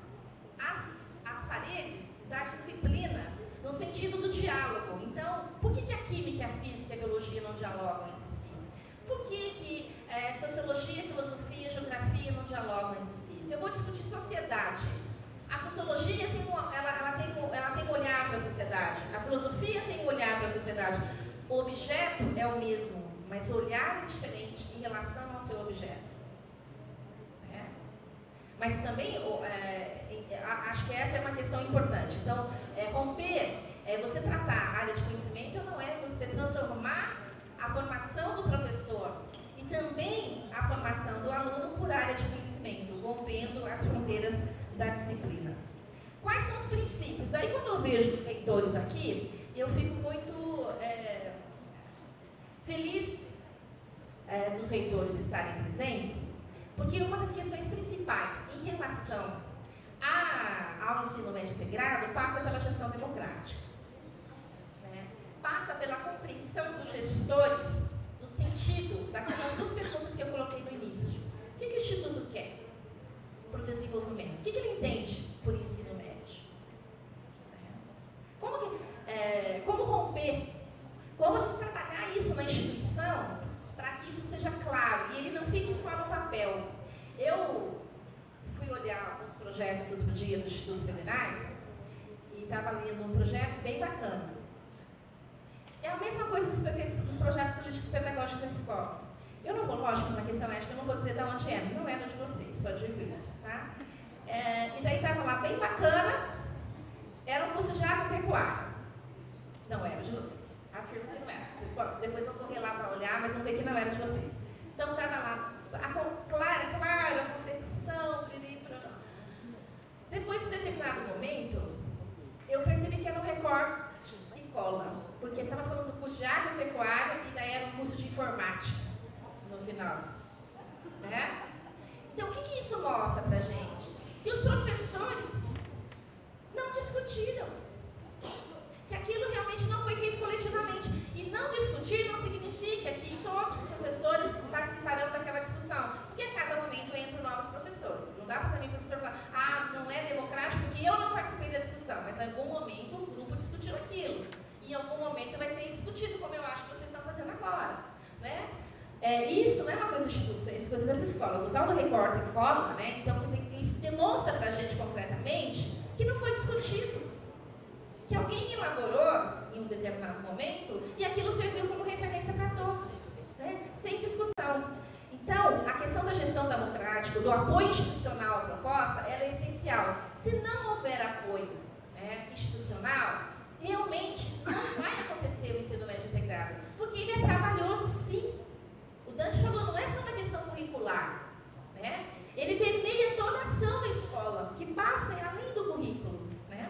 as paredes das disciplinas no sentido do diálogo. Então, por que a química, a física e a biologia não dialogam entre si? Por que sociologia, filosofia e geografia não dialogam entre si? Se eu vou discutir sociedade, a sociologia tem um olhar para a sociedade, a filosofia tem um olhar para a sociedade. O objeto é o mesmo, mas o olhar é diferente em relação ao seu objeto. Mas também, acho que essa é uma questão importante. Então, romper, você tratar a área de conhecimento não é você transformar a formação do professor e também a formação do aluno por área de conhecimento, rompendo as fronteiras da disciplina. Quais são os princípios? Daí, quando eu vejo os reitores aqui, eu fico muito feliz dos reitores estarem presentes, porque uma das questões principais em relação ao ensino médio integrado passa pela gestão democrática. Passa pela compreensão dos gestores do sentido daquelas 2 perguntas que eu coloquei no início. O que o Instituto quer para o desenvolvimento? O que ele entende por ensino médio? Como romper? Como a gente trabalhar isso na instituição para que isso seja claro e ele não fique só no papel? Eu fui olhar alguns projetos outro dia dos Institutos Federais e estava lendo um projeto bem bacana. É a mesma coisa dos projetos políticos pedagógicos da escola. Eu não vou, lógico, na questão ética, eu não vou dizer de onde é, não é de vocês, só digo isso, tá? E daí estava lá bem bacana, era um curso de agropecuária. Não era de vocês, afirmo que não era. Vocês podem depois vão correr lá para olhar, mas vão ver que não era de vocês. Então estava lá, claro, a concepção, depois, em determinado momento, eu percebi que era um recorte e cola, porque estava falando do curso de agropecuária e daí era um curso de informática no final. Então, o que isso mostra pra gente? Que os professores não discutiram, que aquilo realmente não foi feito coletivamente. E não discutir não significa que todos os professores participarão daquela discussão, porque a cada momento entram novos professores. Não dá para também o professor falar, não é democrático porque eu não participei da discussão, mas em algum momento o grupo discutiu aquilo. E em algum momento vai ser discutido, como eu acho que vocês estão fazendo agora. Isso não é uma coisa do Instituto, é coisa das escolas. O tal do recorte e cola, então, quer dizer, isso demonstra para a gente concretamente que não foi discutido. Que alguém elaborou em um determinado momento e aquilo serviu como referência para todos. né? Sem discussão. Então, a questão da gestão democrática, do apoio institucional à proposta, ela é essencial. Se não houver apoio, né, institucional, realmente não vai acontecer o ensino médio integrado, porque ele é trabalhoso, sim. O Dante falou, não é só uma questão curricular, né? Ele permeia toda a ação da escola, que passa além do currículo, né?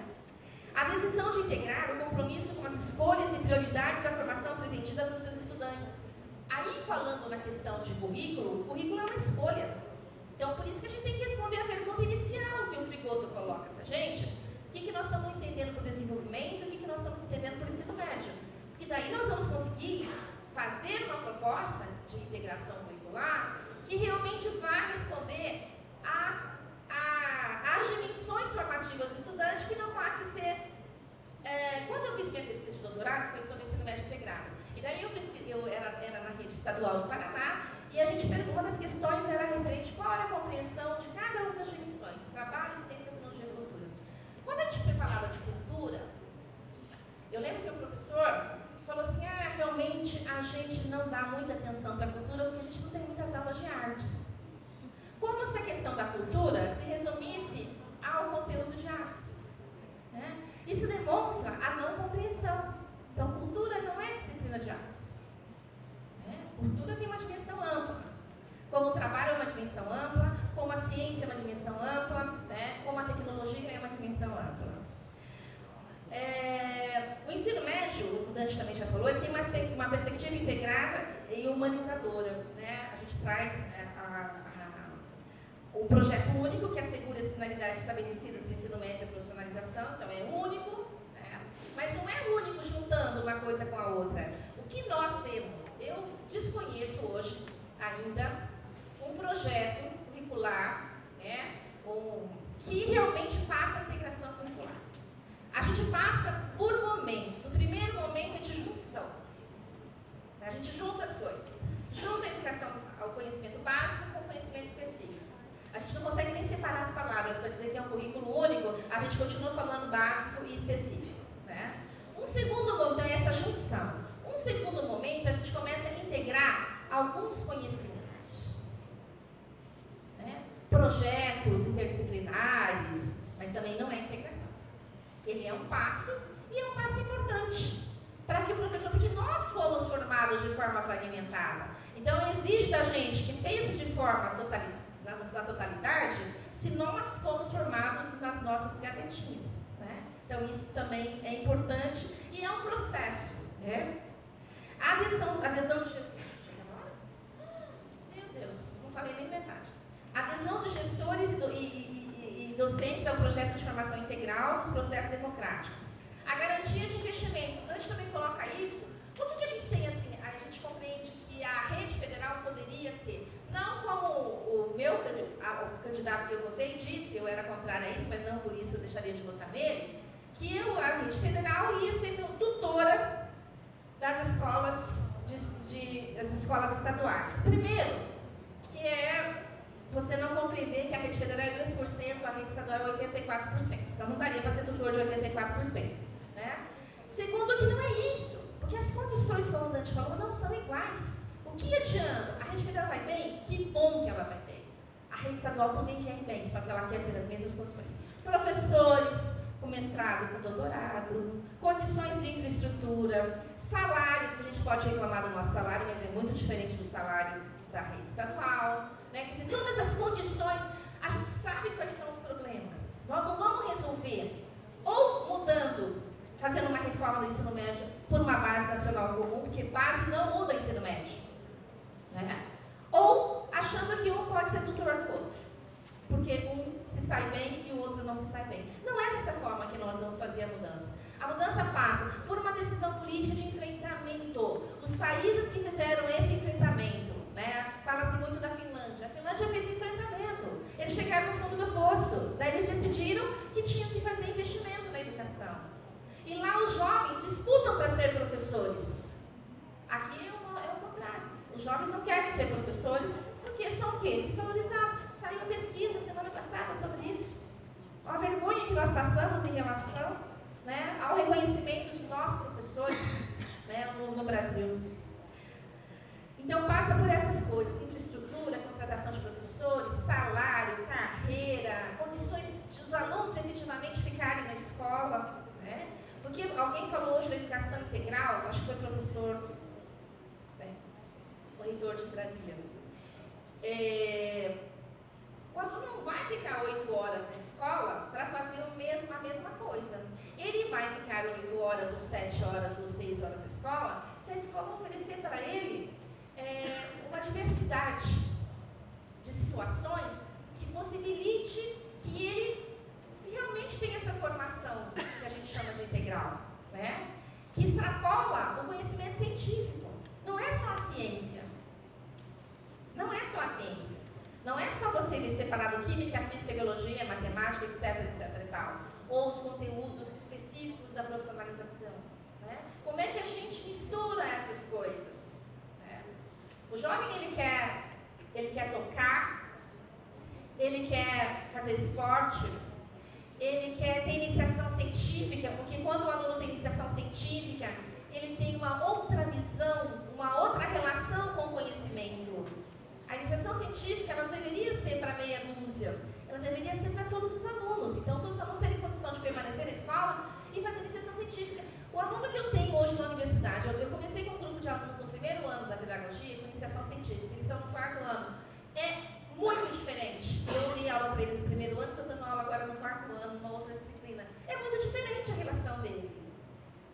A decisão de integrar o compromisso com as escolhas e prioridades da formação pretendida dos seus estudantes. Aí, falando na questão de currículo, o currículo é uma escolha. Então, por isso que a gente tem que responder a pergunta inicial que o Frigoto coloca para a gente. O que nós estamos entendendo por desenvolvimento e o que nós estamos entendendo por ensino médio. Porque daí nós vamos conseguir fazer uma proposta de integração curricular que realmente vai responder às dimensões formativas do estudante, que não passe a ser... quando eu fiz minha pesquisa de doutorado, foi sobre ensino médio integrado. E daí eu era na rede estadual do Paraná, e a gente uma das questões era referente qual era a compreensão de cada uma das dimensões, trabalho, ciência, tecnologia e cultura. Quando a gente falava de cultura, eu lembro que o professor falou assim, realmente a gente não dá muita atenção para a cultura porque a gente não tem muitas aulas de artes. Como se a questão da cultura se resumisse ao conteúdo de artes, né? Isso demonstra a não compreensão. Então, cultura não é disciplina de artes, né? Cultura tem uma dimensão ampla. Como o trabalho é uma dimensão ampla, como a ciência é uma dimensão ampla, né? Como a tecnologia é uma dimensão ampla. O ensino médio, o Dante também já falou, ele tem uma perspectiva integrada e humanizadora, né? A gente traz o projeto único, que assegura as finalidades estabelecidas no ensino médio e a profissionalização, então é único, né? Mas não é único juntando uma coisa com a outra. O que nós temos, eu desconheço hoje ainda um projeto curricular, né? Que realmente faça a integração curricular. A gente passa por momentos. O primeiro momento é de junção. A gente junta as coisas. Junta a educação ao conhecimento básico com o conhecimento específico. A gente não consegue nem separar as palavras para dizer que é um currículo único, a gente continua falando básico e específico, né? Um segundo momento é essa junção. Um segundo momento, a gente começa a integrar alguns conhecimentos, né? Projetos interdisciplinares, mas também não é integração. Ele é um passo, e é um passo importante para que o professor, porque nós fomos formados de forma fragmentada, então exige da gente que pense de forma na totalidade, se nós fomos formados nas nossas gavetinhas, né? Então isso também é importante e é um processo, né? A adesão de gestores, meu Deus, não falei nem metade. A adesão de gestores e docentes ao projeto de formação integral nos processos democráticos. A garantia de investimentos, o Dante também coloca isso. Por que a gente tem assim, a gente compreende que a rede federal poderia ser, não como o candidato que eu votei disse, eu era contrária a isso, mas não por isso eu deixaria de votar nele, que a rede federal ia ser tutora das escolas, das escolas estaduais. Primeiro, que é você não compreender que a rede federal é 2%, a rede estadual é 84%. Então não daria para ser tutor de 84%. Né? Segundo, que não é isso, porque as condições, como o Dante falou, não são iguais. O que adianta? A rede federal vai bem? Que bom que ela vai bem. A rede estadual também quer ir bem, só que ela quer ter as mesmas condições. Professores com mestrado, com doutorado, condições de infraestrutura, salários, que a gente pode reclamar do nosso salário, mas é muito diferente do salário da rede estadual. Né? Quer dizer, todas as condições, a gente sabe quais são os problemas. Nós não vamos resolver ou mudando, fazendo uma reforma do ensino médio por uma base nacional comum, porque base não muda o ensino médio. Né? Ou achando que um pode ser tutor do outro, porque um se sai bem e o outro não se sai bem. Não é dessa forma que nós vamos fazer a mudança. A mudança passa por uma decisão política de enfrentamento. Os países que fizeram esse enfrentamento, né? Fala-se muito da Finlândia. A Finlândia fez enfrentamento. Eles chegaram no fundo do poço. Daí eles decidiram que tinham que fazer investimento na educação. E lá os jovens disputam para ser professores. Aqui é o contrário. Os jovens não querem ser professores porque são o quê? Desvalorizados. Saiu pesquisa semana passada sobre isso. A vergonha que nós passamos em relação, né, ao reconhecimento de nós professores, né, no Brasil. Então, Então, passa por essas coisas: infraestrutura, contratação de professores, salário, carreira, condições de os alunos efetivamente ficarem na escola, né? Porque alguém falou hoje da educação integral, acho que foi o professor, o reitor de Brasília. O aluno não vai ficar 8 horas na escola para fazer a mesma coisa. Ele vai ficar 8 horas, ou 7 horas, ou 6 horas na escola, se a escola oferecer para ele uma diversidade de situações que possibilite que ele realmente tenha essa formação que a gente chama de integral, né? Que extrapola o conhecimento científico. Não é só a ciência. Não é só a ciência. Não é só você ver separado química, física, biologia, matemática, etc e tal. Ou os conteúdos específicos da profissionalização, né? Como é que a gente mistura essas coisas, né? O jovem, ele quer tocar, ele quer fazer esporte, ele quer ter iniciação científica, porque quando o aluno tem iniciação científica, ele tem uma outra visão, uma outra relação com o conhecimento. A iniciação científica, ela não deveria ser para meia dúzia, ela deveria ser para todos os alunos. Então, todos os alunos terem condição de permanecer na escola e fazer iniciação científica. O aluno que eu tenho hoje na universidade, eu comecei com um grupo de alunos no primeiro ano da pedagogia, com iniciação científica, eles estão no 4º ano. É muito diferente. Eu dei aula para eles no primeiro ano, estou dando aula agora no 4º ano, numa outra disciplina. É muito diferente a relação dele,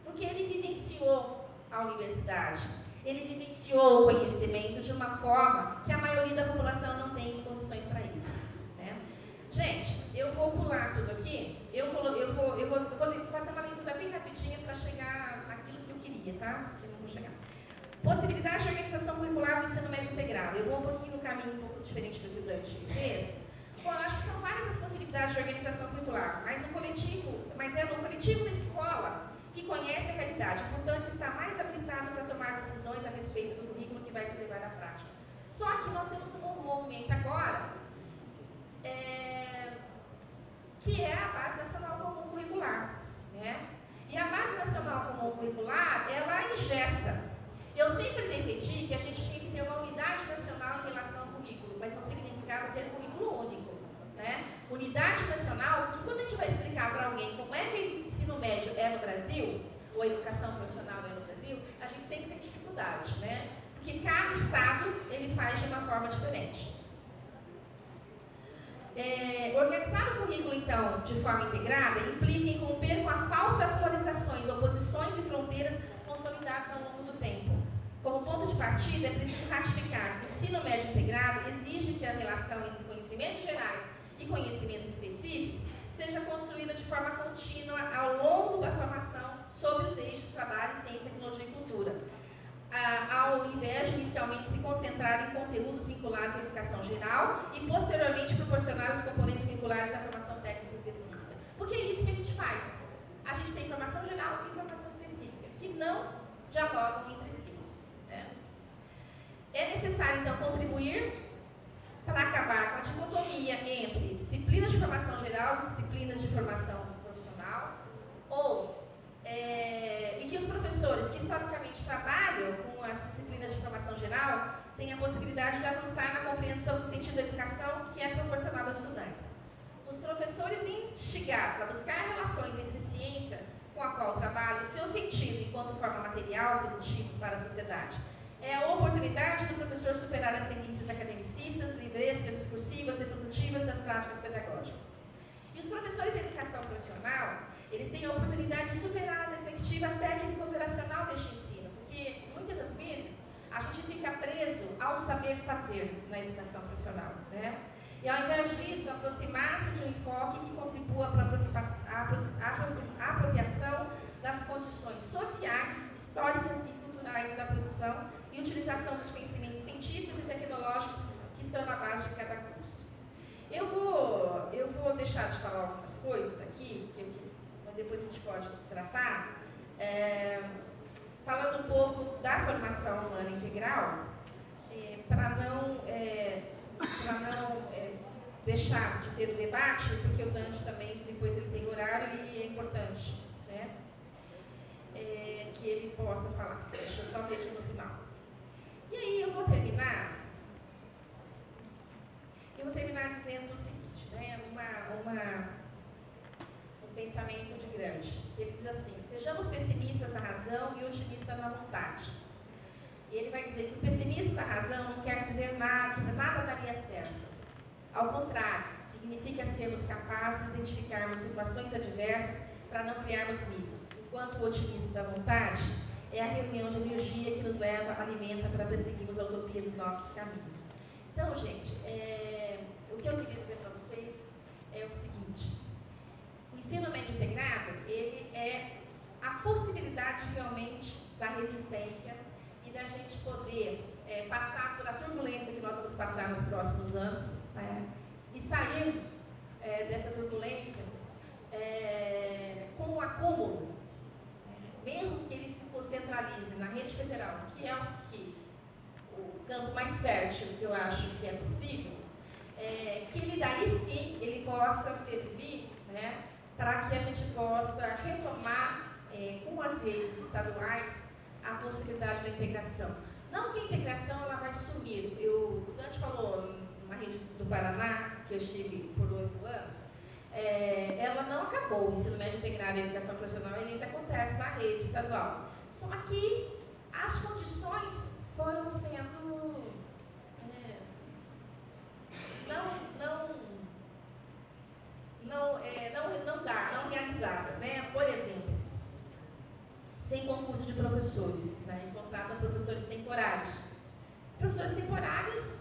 porque ele vivenciou a universidade. Ele vivenciou o conhecimento de uma forma que a maioria da população não tem condições para isso, né? Gente, eu vou pular tudo aqui. Eu vou fazer uma leitura bem rapidinha para chegar naquilo que eu queria, tá? Que eu não vou chegar. Possibilidade de organização curricular do ensino médio integrado. Eu vou um pouquinho no caminho um pouco diferente do que o Dante fez. Bom, eu acho que são várias as possibilidades de organização curricular, mas é no coletivo da escola que conhece a realidade, portanto está mais habilitado para tomar decisões a respeito do currículo que vai se levar à prática. Só que nós temos um novo movimento agora, que é a Base Nacional Comum Curricular, né? E a Base Nacional Comum Curricular, ela engessa. Eu sempre defendi que a gente tinha que ter uma unidade nacional em relação ao currículo, mas não significava ter um currículo único, né? Unidade nacional, porque quando a gente vai explicar para alguém como é que o ensino médio é no Brasil, ou a educação profissional é no Brasil, a gente sempre tem dificuldade, né? Porque cada estado, ele faz de uma forma diferente. Organizar o currículo, então, de forma integrada, implica em romper com a falsa polarizações, oposições e fronteiras consolidadas ao longo do tempo. Como ponto de partida, é preciso ratificar que o ensino médio integrado exige que a relação entre conhecimentos gerais e conhecimentos específicos seja construída de forma contínua ao longo da formação sob os eixos trabalho, ciência, tecnologia e cultura, ao invés de inicialmente se concentrar em conteúdos vinculados à educação geral e posteriormente proporcionar os componentes vinculares à formação técnica específica. Porque é isso que a gente faz. A gente tem formação geral e formação específica, que não dialogam entre si. É necessário, então, contribuir para acabar com a dicotomia entre disciplinas de formação geral e disciplinas de formação profissional, e que os professores que historicamente trabalham com as disciplinas de formação geral tenham a possibilidade de avançar na compreensão do sentido da educação que é proporcionado aos estudantes. Os professores instigados a buscar relações entre ciência com a qual trabalham, seu sentido enquanto forma material produtivo para a sociedade. É a oportunidade do professor superar as tendências academicistas, livrescas, discursivas e reprodutivas das práticas pedagógicas. E os professores de educação profissional, eles têm a oportunidade de superar a perspectiva técnica operacional deste ensino, porque muitas das vezes a gente fica preso ao saber fazer na educação profissional, né? E ao invés disso, aproximar-se de um enfoque que contribua para a apropriação das condições sociais, históricas e culturais da produção e utilização dos conhecimentos científicos e tecnológicos que estão na base de cada curso. Eu vou deixar de falar algumas coisas aqui, mas depois a gente pode tratar, falando um pouco da formação humana integral, para não deixar de ter o debate, porque o Dante também, depois ele tem horário e é importante, né, que ele possa falar. Deixa eu só ver aqui no final. E aí eu vou terminar. terminar, dizendo o seguinte, né? Um pensamento de grande, que ele diz assim: sejamos pessimistas na razão e otimistas na vontade. E ele vai dizer que o pessimismo da razão não quer dizer que nada daria certo. Ao contrário, significa sermos capazes de identificarmos situações adversas para não criarmos mitos, enquanto o otimismo da vontade é a reunião de energia que nos leva, alimenta para perseguirmos a utopia dos nossos caminhos. Então, gente, o que eu queria dizer para vocês é o seguinte: o ensino médio integrado, ele é a possibilidade realmente da resistência e da gente poder passar por a turbulência que nós vamos passar nos próximos anos, e sairmos dessa turbulência com um acúmulo, mesmo que ele se concentralize na rede federal, que é o campo mais fértil que eu acho que é possível, que ele daí sim ele possa servir, para que a gente possa retomar com as redes estaduais a possibilidade da integração. Não que a integração ela vai sumir. O Dante falou na rede do Paraná, que eu estive por 8 anos, ela não acabou. O ensino médio integrado e a educação profissional ele ainda acontece na rede estadual. Só que as condições foram sendo não realizadas, né? Por exemplo, sem concurso de professores, e contratam professores temporários. Professores temporários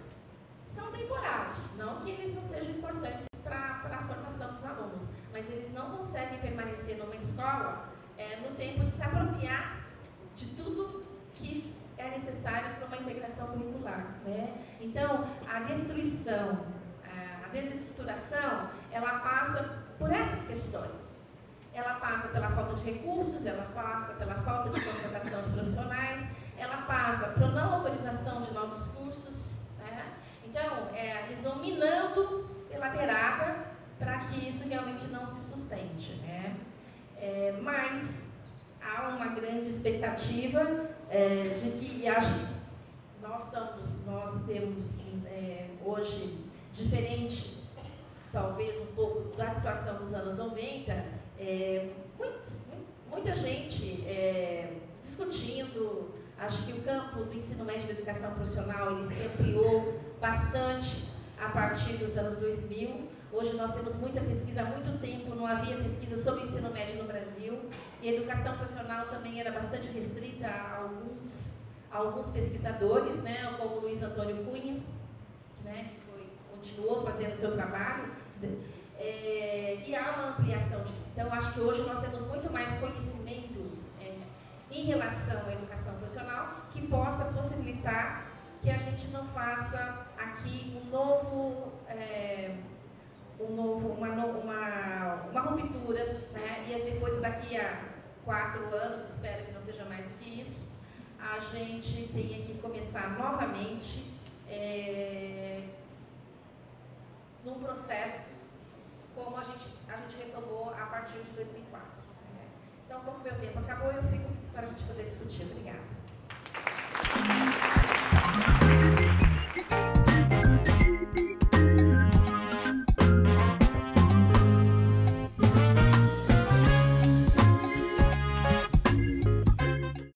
são temporários, não que eles não sejam importantes para a formação dos alunos, mas eles não conseguem permanecer numa escola no tempo de se apropriar de tudo que é necessário para uma integração curricular, Então, a destruição, a desestruturação, ela passa por essas questões. Ela passa pela falta de recursos, ela passa pela falta de contratação de profissionais, ela passa por não autorização de novos cursos, Então, eles vão minando pela beirada para que isso realmente não se sustente, Mas há uma grande expectativa de que, e acho que nós temos hoje, diferente, talvez um pouco da situação dos anos 90, muita gente discutindo. Acho que o campo do ensino médio da educação profissional ele se ampliou bastante a partir dos anos 2000. Hoje nós temos muita pesquisa, há muito tempo não havia pesquisa sobre ensino médio no Brasil, e a educação profissional também era bastante restrita a alguns pesquisadores, como o Luiz Antônio Cunha, que continuou fazendo o seu trabalho, e há uma ampliação disso. Então, acho que hoje nós temos muito mais conhecimento em relação à educação profissional que possa possibilitar que a gente não faça aqui uma ruptura, e depois daqui a 4 anos, espero que não seja mais do que isso, a gente tenha que começar novamente num processo como a gente retomou a partir de 2004. Então, como o meu tempo acabou, eu fico para a gente poder discutir. Obrigada.